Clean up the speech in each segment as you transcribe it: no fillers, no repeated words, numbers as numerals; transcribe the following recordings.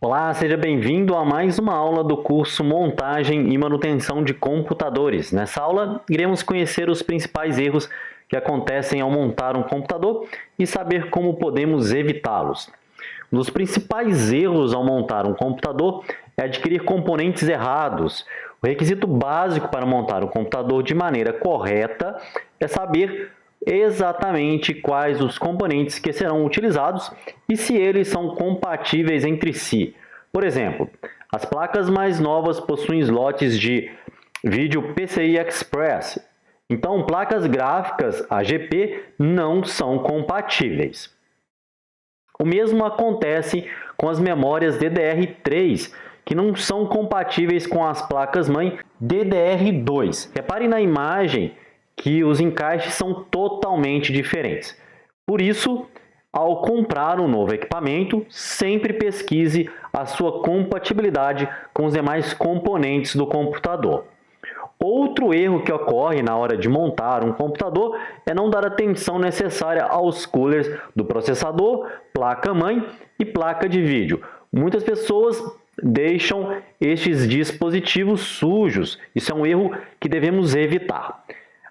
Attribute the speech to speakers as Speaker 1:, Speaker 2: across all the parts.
Speaker 1: Olá, seja bem-vindo a mais uma aula do curso Montagem e Manutenção de Computadores. Nessa aula, iremos conhecer os principais erros que acontecem ao montar um computador e saber como podemos evitá-los. Um dos principais erros ao montar um computador é adquirir componentes errados. O requisito básico para montar um computador de maneira correta é saber exatamente quais os componentes que serão utilizados e se eles são compatíveis entre si. Por exemplo, as placas mais novas possuem slots de vídeo PCI Express, então placas gráficas AGP não são compatíveis. O mesmo acontece com as memórias DDR3, que não são compatíveis com as placas-mãe DDR2. Repare na imagem que os encaixes são totalmente diferentes. Por isso, ao comprar um novo equipamento, sempre pesquise a sua compatibilidade com os demais componentes do computador. Outro erro que ocorre na hora de montar um computador é não dar atenção necessária aos coolers do processador, placa-mãe e placa de vídeo. Muitas pessoas deixam estes dispositivos sujos. Isso é um erro que devemos evitar.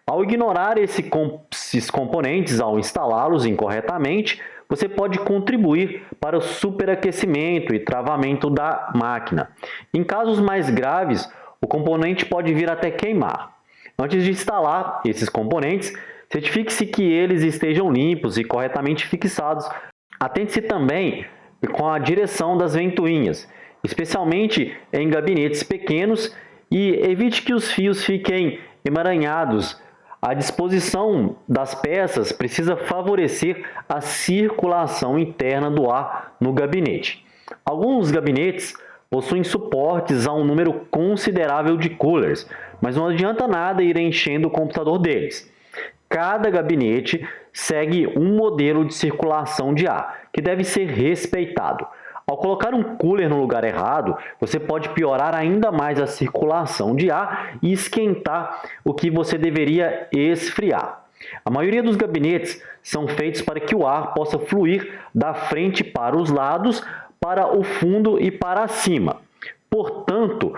Speaker 1: Ao ignorar esses componentes, ao instalá-los incorretamente, você pode contribuir para o superaquecimento e travamento da máquina. Em casos mais graves, o componente pode vir até queimar. Antes de instalar esses componentes, certifique-se que eles estejam limpos e corretamente fixados. Atente-se também com a direção das ventoinhas, especialmente em gabinetes pequenos, e evite que os fios fiquem emaranhados. A disposição das peças precisa favorecer a circulação interna do ar no gabinete. Alguns gabinetes possuem suportes a um número considerável de coolers, mas não adianta nada ir enchendo o computador deles. Cada gabinete segue um modelo de circulação de ar, que deve ser respeitado. Ao colocar um cooler no lugar errado, você pode piorar ainda mais a circulação de ar e esquentar o que você deveria esfriar. A maioria dos gabinetes são feitos para que o ar possa fluir da frente para os lados, para o fundo e para cima. Portanto,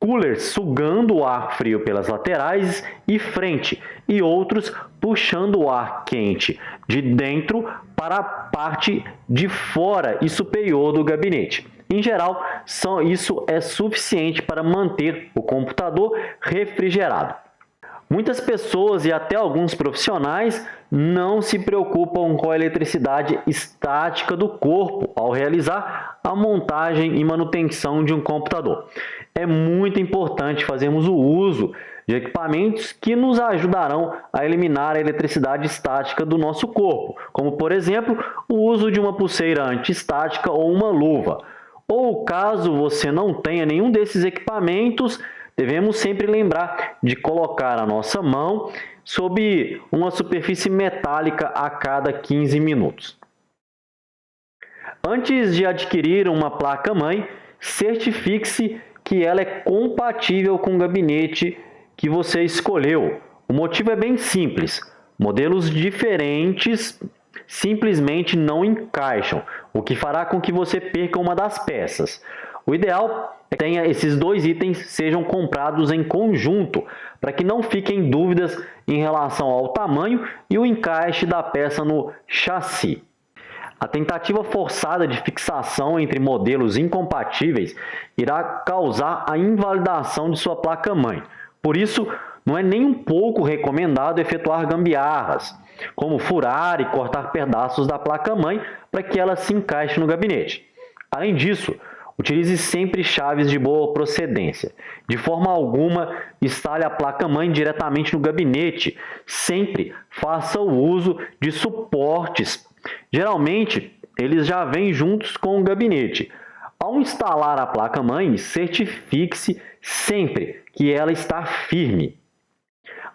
Speaker 1: coolers sugando o ar frio pelas laterais e frente, e outros puxando o ar quente de dentro para a parte de fora e superior do gabinete. Em geral, isso é suficiente para manter o computador refrigerado. Muitas pessoas e até alguns profissionais não se preocupam com a eletricidade estática do corpo ao realizar a montagem e manutenção de um computador. É muito importante fazermos o uso de equipamentos que nos ajudarão a eliminar a eletricidade estática do nosso corpo, como, por exemplo, o uso de uma pulseira antiestática ou uma luva. Ou, caso você não tenha nenhum desses equipamentos, devemos sempre lembrar de colocar a nossa mão sob uma superfície metálica a cada 15 minutos. Antes de adquirir uma placa-mãe, certifique-se que ela é compatível com o gabinete que você escolheu. O motivo é bem simples. Modelos diferentes simplesmente não encaixam, o que fará com que você perca uma das peças. O ideal é que esses dois itens sejam comprados em conjunto, para que não fiquem dúvidas em relação ao tamanho e o encaixe da peça no chassi. A tentativa forçada de fixação entre modelos incompatíveis irá causar a invalidação de sua placa-mãe. Por isso, não é nem um pouco recomendado efetuar gambiarras, como furar e cortar pedaços da placa-mãe para que ela se encaixe no gabinete. Além disso, utilize sempre chaves de boa procedência. De forma alguma, instale a placa-mãe diretamente no gabinete. Sempre faça o uso de suportes. Geralmente, eles já vêm juntos com o gabinete. Ao instalar a placa-mãe, certifique-se sempre que ela está firme.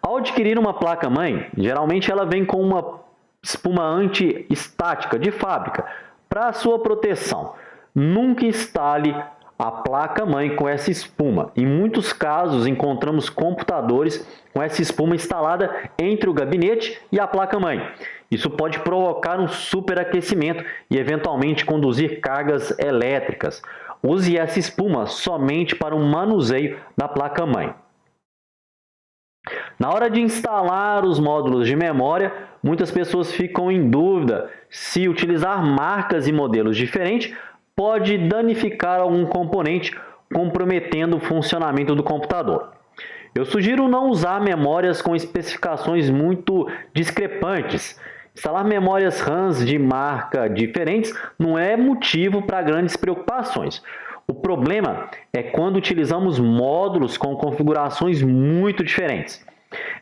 Speaker 1: Ao adquirir uma placa-mãe, geralmente ela vem com uma espuma anti-estática de fábrica para sua proteção. Nunca instale a placa-mãe com essa espuma. Em muitos casos, encontramos computadores com essa espuma instalada entre o gabinete e a placa-mãe. Isso pode provocar um superaquecimento e, eventualmente, conduzir cargas elétricas. use essa espuma somente para o manuseio da placa-mãe. Na hora de instalar os módulos de memória, muitas pessoas ficam em dúvida se utilizar marcas e modelos diferentes pode danificar algum componente, comprometendo o funcionamento do computador. Eu sugiro não usar memórias com especificações muito discrepantes. Instalar memórias RAMs de marca diferentes não é motivo para grandes preocupações. O problema é quando utilizamos módulos com configurações muito diferentes.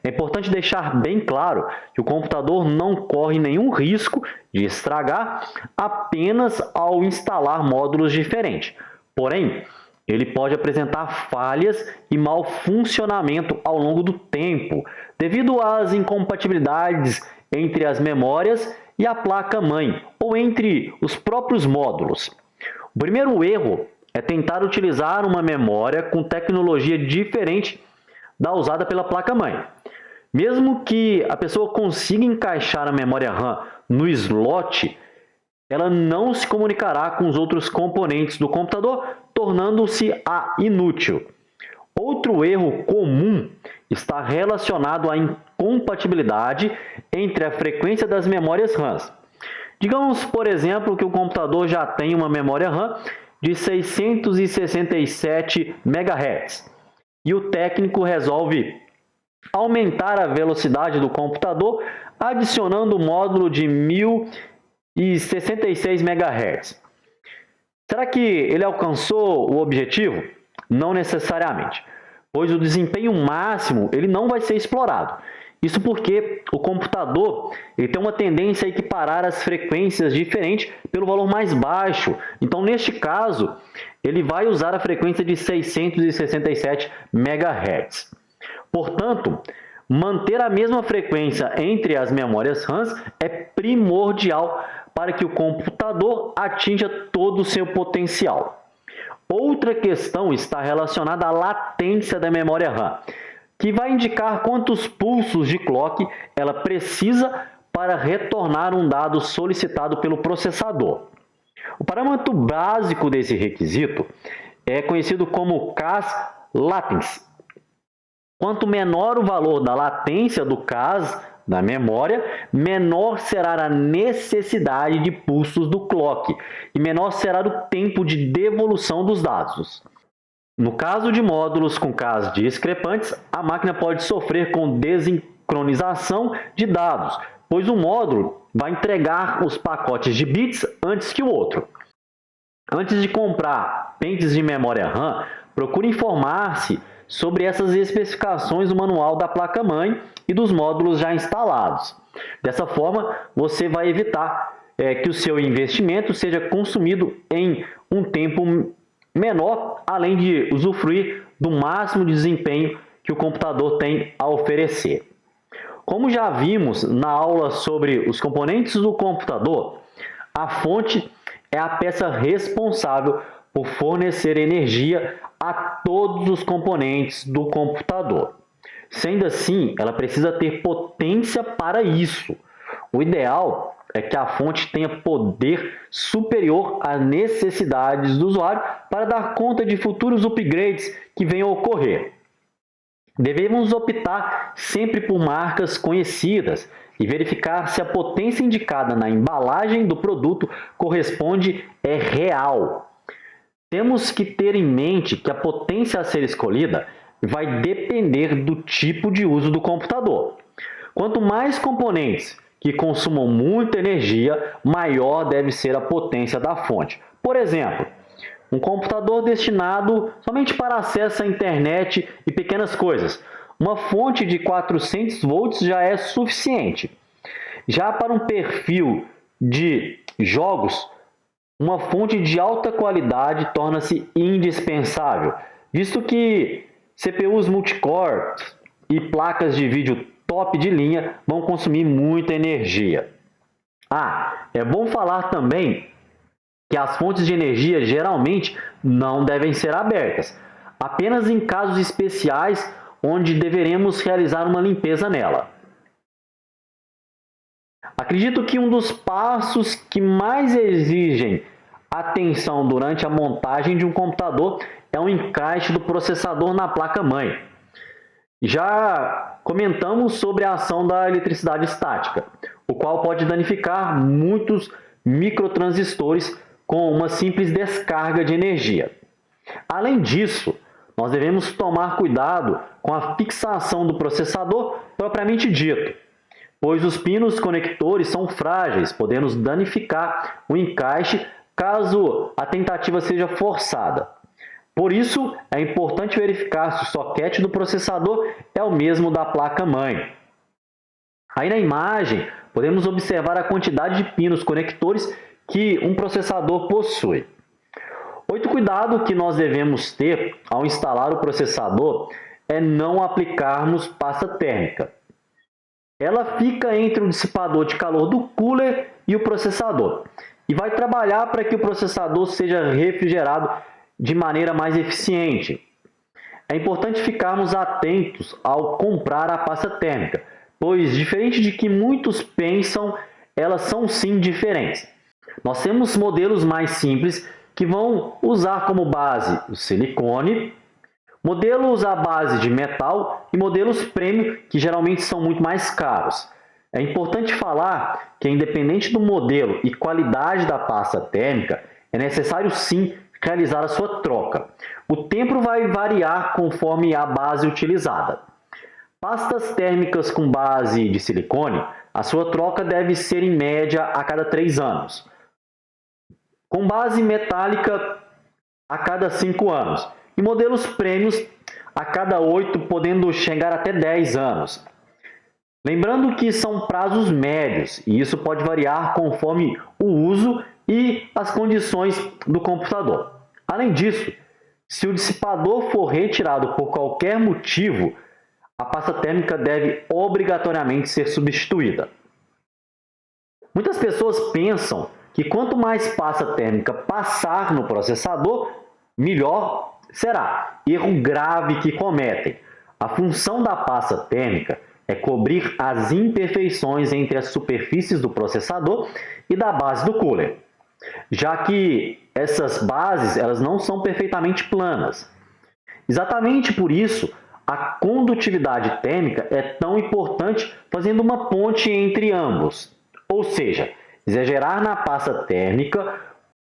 Speaker 1: É importante deixar bem claro que o computador não corre nenhum risco de estragar apenas ao instalar módulos diferentes. Porém, ele pode apresentar falhas e mau funcionamento ao longo do tempo, devido às incompatibilidades entre as memórias e a placa-mãe, ou entre os próprios módulos. O primeiro erro é tentar utilizar uma memória com tecnologia diferente da usada pela placa-mãe. Mesmo que a pessoa consiga encaixar a memória RAM no slot, ela não se comunicará com os outros componentes do computador, tornando-se inútil. Outro erro comum está relacionado à incompatibilidade entre a frequência das memórias RAMs. Digamos, por exemplo, que o computador já tem uma memória RAM de 667 MHz e o técnico resolve aumentar a velocidade do computador adicionando o módulo de 1066 MHz. Será que ele alcançou o objetivo? Não necessariamente, pois o desempenho máximo ele não vai ser explorado. Isso porque o computador ele tem uma tendência a equiparar as frequências diferentes pelo valor mais baixo. Então, neste caso, ele vai usar a frequência de 667 MHz. Portanto, manter a mesma frequência entre as memórias RAMs é primordial para que o computador atinja todo o seu potencial. Outra questão está relacionada à latência da memória RAM, que vai indicar quantos pulsos de clock ela precisa para retornar um dado solicitado pelo processador. O parâmetro básico desse requisito é conhecido como CAS latency. Quanto menor o valor da latência do CAS da memória, menor será a necessidade de pulsos do clock e menor será o tempo de devolução dos dados. No caso de módulos com CAS discrepantes, a máquina pode sofrer com desincronização de dados, pois um módulo vai entregar os pacotes de bits antes que o outro. Antes de comprar pentes de memória RAM, procure informar-se sobre essas especificações do manual da placa-mãe e dos módulos já instalados. Dessa forma, você vai evitar que o seu investimento seja consumido em um tempo menor, além de usufruir do máximo de desempenho que o computador tem a oferecer. Como já vimos na aula sobre os componentes do computador, a fonte é a peça responsável por fornecer energia a todos os componentes do computador. Sendo assim, ela precisa ter potência para isso. O ideal é que a fonte tenha poder superior às necessidades do usuário para dar conta de futuros upgrades que venham a ocorrer. Devemos optar sempre por marcas conhecidas e verificar se a potência indicada na embalagem do produto corresponde real. Temos que ter em mente que a potência a ser escolhida vai depender do tipo de uso do computador. Quanto mais componentes que consumam muita energia, maior deve ser a potência da fonte. Por exemplo, um computador destinado somente para acesso à internet e pequenas coisas. Uma fonte de 400 volts já é suficiente. Já para um perfil de jogos, uma fonte de alta qualidade torna-se indispensável, visto que CPUs multicore e placas de vídeo top de linha vão consumir muita energia. É bom falar também que as fontes de energia geralmente não devem ser abertas, apenas em casos especiais onde deveremos realizar uma limpeza nela. Acredito que um dos passos que mais exigem atenção durante a montagem de um computador é o encaixe do processador na placa-mãe. Já comentamos sobre a ação da eletricidade estática, o qual pode danificar muitos microtransistores com uma simples descarga de energia. Além disso, nós devemos tomar cuidado com a fixação do processador propriamente dito, pois os pinos conectores são frágeis, podendo danificar o encaixe caso a tentativa seja forçada. Por isso, é importante verificar se o soquete do processador é o mesmo da placa-mãe. Aí na imagem, podemos observar a quantidade de pinos conectores que um processador possui. Outro cuidado que nós devemos ter ao instalar o processador é não aplicarmos pasta térmica. Ela fica entre o dissipador de calor do cooler e o processador e vai trabalhar para que o processador seja refrigerado de maneira mais eficiente. É importante ficarmos atentos ao comprar a pasta térmica, pois, diferente de que muitos pensam, elas são sim diferentes. Nós temos modelos mais simples que vão usar como base o silicone, modelos à base de metal e modelos premium, que geralmente são muito mais caros. É importante falar que, independente do modelo e qualidade da pasta térmica, é necessário sim realizar a sua troca. O tempo vai variar conforme a base utilizada. Pastas térmicas com base de silicone, a sua troca deve ser em média a cada 3 anos. Com base metálica, a cada 5 anos. E modelos prêmios a cada 8, podendo chegar até 10 anos. Lembrando que são prazos médios, e isso pode variar conforme o uso e as condições do computador. Além disso, se o dissipador for retirado por qualquer motivo, a pasta térmica deve obrigatoriamente ser substituída. Muitas pessoas pensam que quanto mais pasta térmica passar no processador, melhor será. Erro grave que cometem. A função da pasta térmica é cobrir as imperfeições entre as superfícies do processador e da base do cooler, já que essas bases elas não são perfeitamente planas. Exatamente por isso, a condutividade térmica é tão importante, fazendo uma ponte entre ambos. Ou seja, exagerar na pasta térmica,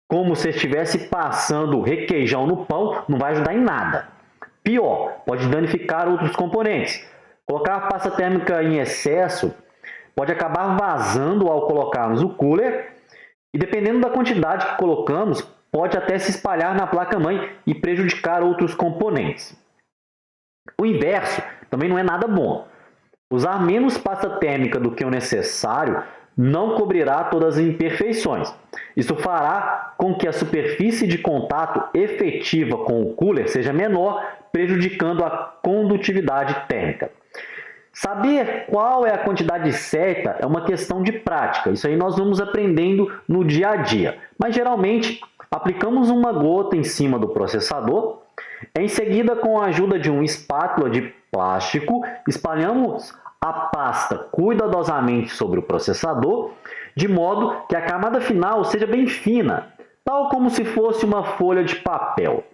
Speaker 1: como se estivesse passando requeijão no pão, não vai ajudar em nada. Pior, pode danificar outros componentes. Colocar a pasta térmica em excesso pode acabar vazando ao colocarmos o cooler e, dependendo da quantidade que colocamos, pode até se espalhar na placa-mãe e prejudicar outros componentes. O inverso também não é nada bom. Usar menos pasta térmica do que o necessário não cobrirá todas as imperfeições. Isso fará com que a superfície de contato efetiva com o cooler seja menor, prejudicando a condutividade térmica. Saber qual é a quantidade certa é uma questão de prática. Isso aí nós vamos aprendendo no dia a dia. Mas geralmente aplicamos uma gota em cima do processador. Em seguida, com a ajuda de uma espátula de plástico, espalhamos a pasta cuidadosamente sobre o processador, de modo que a camada final seja bem fina, tal como se fosse uma folha de papel.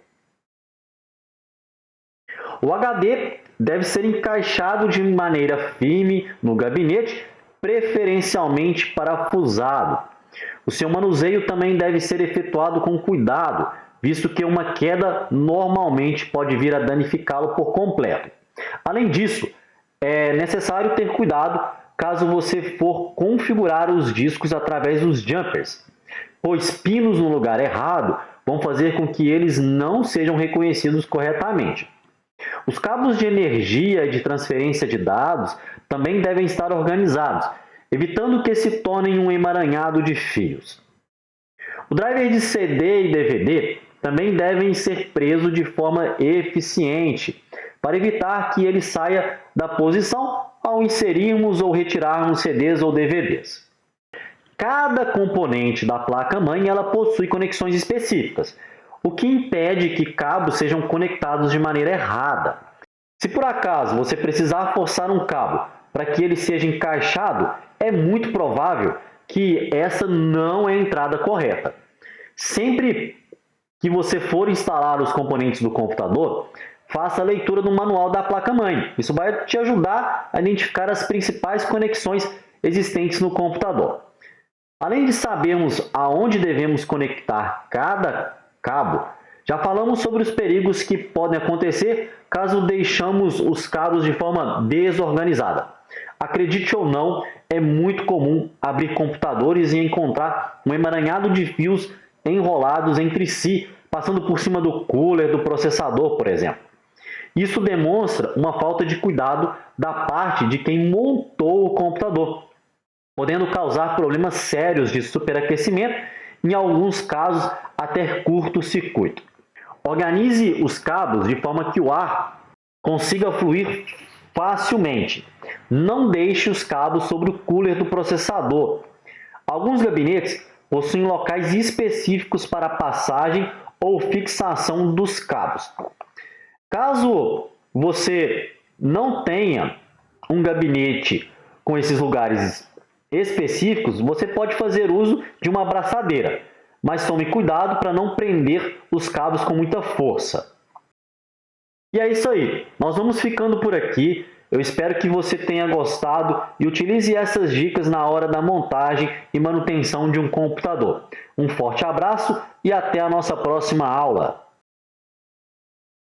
Speaker 1: O HD deve ser encaixado de maneira firme no gabinete, preferencialmente parafusado. O seu manuseio também deve ser efetuado com cuidado, visto que uma queda normalmente pode vir a danificá-lo por completo. Além disso, é necessário ter cuidado caso você for configurar os discos através dos jumpers, pois pinos no lugar errado vão fazer com que eles não sejam reconhecidos corretamente. Os cabos de energia e de transferência de dados também devem estar organizados, evitando que se tornem um emaranhado de fios. O driver de CD e DVD também devem ser presos de forma eficiente, para evitar que ele saia da posição ao inserirmos ou retirarmos CDs ou DVDs. Cada componente da placa-mãe ela possui conexões específicas, o que impede que cabos sejam conectados de maneira errada. Se por acaso você precisar forçar um cabo para que ele seja encaixado, é muito provável que essa não é a entrada correta. Sempre que você for instalar os componentes do computador, faça a leitura do manual da placa-mãe. Isso vai te ajudar a identificar as principais conexões existentes no computador. Além de sabermos aonde devemos conectar cada cabo, já falamos sobre os perigos que podem acontecer caso deixamos os cabos de forma desorganizada. Acredite ou não, é muito comum abrir computadores e encontrar um emaranhado de fios enrolados entre si, passando por cima do cooler do processador, por exemplo. Isso demonstra uma falta de cuidado da parte de quem montou o computador, podendo causar problemas sérios de superaquecimento, em alguns casos até curto-circuito. Organize os cabos de forma que o ar consiga fluir facilmente. Não deixe os cabos sobre o cooler do processador. Alguns gabinetes possuem locais específicos para a passagem ou fixação dos cabos. Caso você não tenha um gabinete com esses lugares específicos, você pode fazer uso de uma abraçadeira, mas tome cuidado para não prender os cabos com muita força. E é isso aí, nós vamos ficando por aqui. Eu espero que você tenha gostado e utilize essas dicas na hora da montagem e manutenção de um computador. Um forte abraço e até a nossa próxima aula!